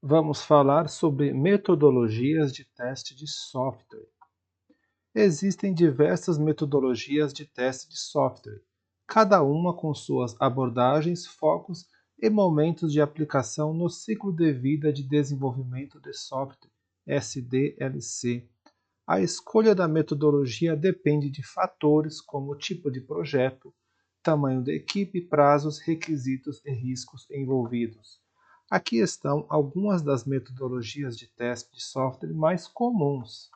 Vamos falar sobre metodologias de teste de software. Existem diversas metodologias de teste de software, cada uma com suas abordagens, focos e momentos de aplicação no ciclo de vida de desenvolvimento de software, SDLC. A escolha da metodologia depende de fatores como tipo de projeto, tamanho da equipe, prazos, requisitos e riscos envolvidos. Aqui estão algumas das metodologias de teste de software mais comuns.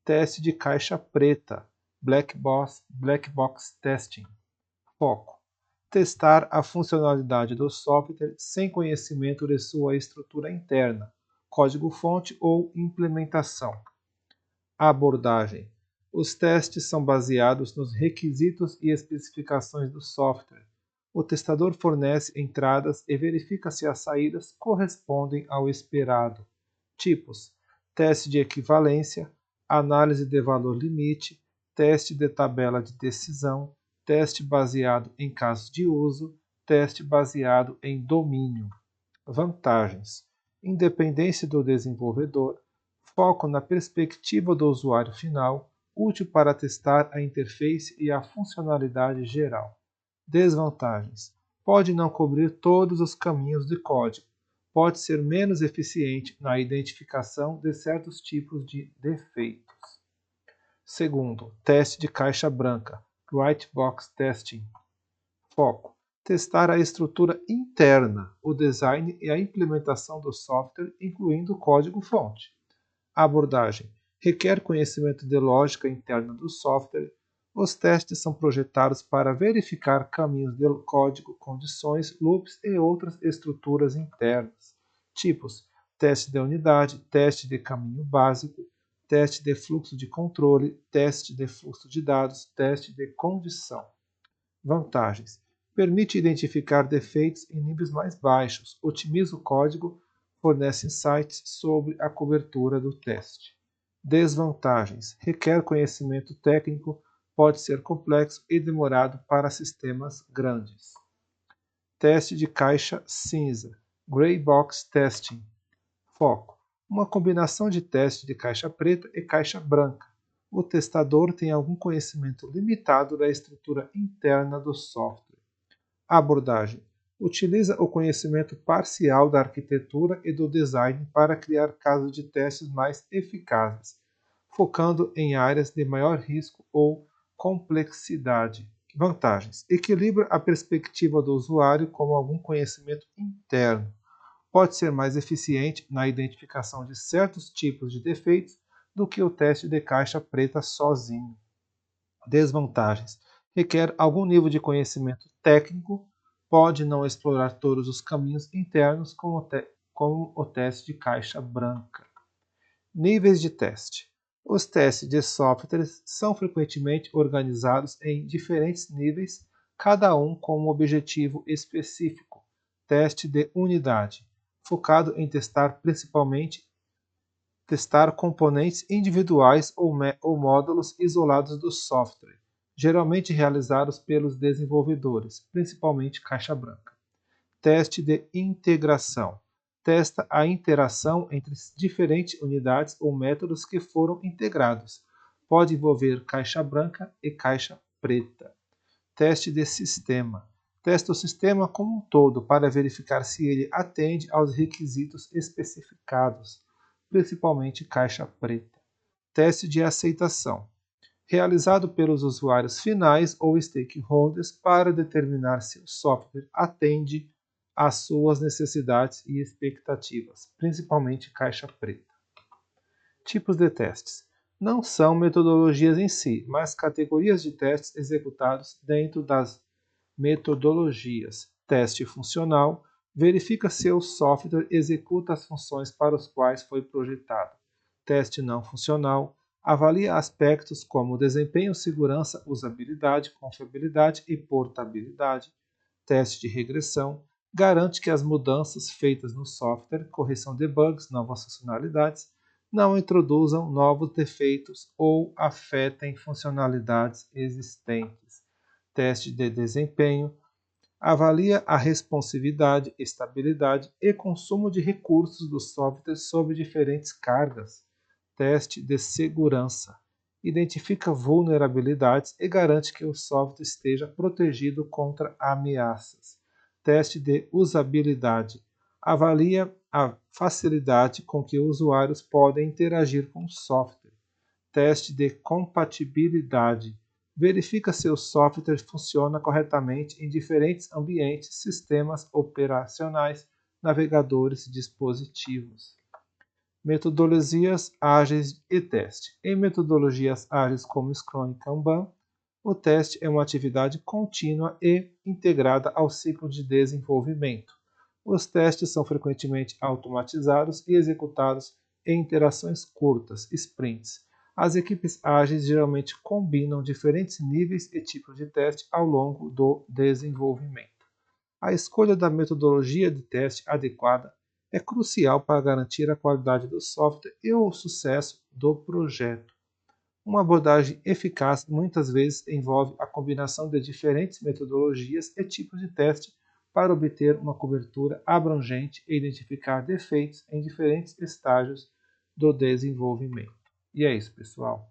Teste de caixa preta, Black Box Testing. Foco: testar a funcionalidade do software sem conhecimento de sua estrutura interna, código-fonte ou implementação. Abordagem: os testes são baseados nos requisitos e especificações do software. O testador fornece entradas e verifica se as saídas correspondem ao esperado. Tipos: teste de equivalência, análise de valor limite, teste de tabela de decisão, teste baseado em casos de uso, teste baseado em domínio. Vantagens: independência do desenvolvedor, foco na perspectiva do usuário final, útil para testar a interface e a funcionalidade geral. Desvantagens: pode não cobrir todos os caminhos de código, pode ser menos eficiente na identificação de certos tipos de defeitos. Segundo, teste de caixa branca, White Box Testing. Foco: testar a estrutura interna, o design e a implementação do software, incluindo o código-fonte. Abordagem: requer conhecimento de lógica interna do software. Os testes são projetados para verificar caminhos de código, condições, loops e outras estruturas internas. Tipos: teste de unidade, teste de caminho básico, teste de fluxo de controle, teste de fluxo de dados, teste de condição. Vantagens: permite identificar defeitos em níveis mais baixos, otimiza o código, fornece insights sobre a cobertura do teste. Desvantagens: requer conhecimento técnico, pode ser complexo e demorado para sistemas grandes. Teste de caixa cinza, Gray Box Testing. Foco: uma combinação de teste de caixa preta e caixa branca. O testador tem algum conhecimento limitado da estrutura interna do software. Abordagem: utiliza o conhecimento parcial da arquitetura e do design para criar casos de testes mais eficazes, focando em áreas de maior risco ou complexidade. Vantagens: equilibra a perspectiva do usuário com algum conhecimento interno. Pode ser mais eficiente na identificação de certos tipos de defeitos do que o teste de caixa preta sozinho. Desvantagens: requer algum nível de conhecimento técnico, pode não explorar todos os caminhos internos como o teste de caixa branca. Níveis de teste: os testes de softwares são frequentemente organizados em diferentes níveis, cada um com um objetivo específico. Teste de unidade: focado em testar componentes individuais ou módulos isolados do software, geralmente realizados pelos desenvolvedores, principalmente caixa branca. Teste de integração: testa a interação entre diferentes unidades ou métodos que foram integrados. Pode envolver caixa branca e caixa preta. Teste de sistema: testa o sistema como um todo para verificar se ele atende aos requisitos especificados, principalmente caixa preta. Teste de aceitação: realizado pelos usuários finais ou stakeholders para determinar se o software atende às suas necessidades e expectativas, principalmente caixa preta. Tipos de testes: não são metodologias em si, mas categorias de testes executados dentro das metodologias. Teste funcional: verifica se o software executa as funções para as quais foi projetado. Teste não funcional: avalia aspectos como desempenho, segurança, usabilidade, confiabilidade e portabilidade. Teste de regressão: garante que as mudanças feitas no software, correção de bugs, novas funcionalidades, não introduzam novos defeitos ou afetem funcionalidades existentes. Teste de desempenho: Avalia a responsividade, estabilidade e consumo de recursos do software sob diferentes cargas. Teste de segurança. Identifica vulnerabilidades e garante que o software esteja protegido contra ameaças. Teste de usabilidade. Avalia a facilidade com que usuários podem interagir com o software. Teste de compatibilidade. Verifica se o software funciona corretamente em diferentes ambientes, sistemas operacionais, navegadores e dispositivos. Metodologias ágeis e teste. Em metodologias ágeis como Scrum e Kanban, o teste é uma atividade contínua e integrada ao ciclo de desenvolvimento. Os testes são frequentemente automatizados e executados em interações curtas, sprints. As equipes ágeis geralmente combinam diferentes níveis e tipos de teste ao longo do desenvolvimento. A escolha da metodologia de teste adequada é crucial para garantir a qualidade do software e o sucesso do projeto. Uma abordagem eficaz muitas vezes envolve a combinação de diferentes metodologias e tipos de teste para obter uma cobertura abrangente e identificar defeitos em diferentes estágios do desenvolvimento. E é isso, pessoal.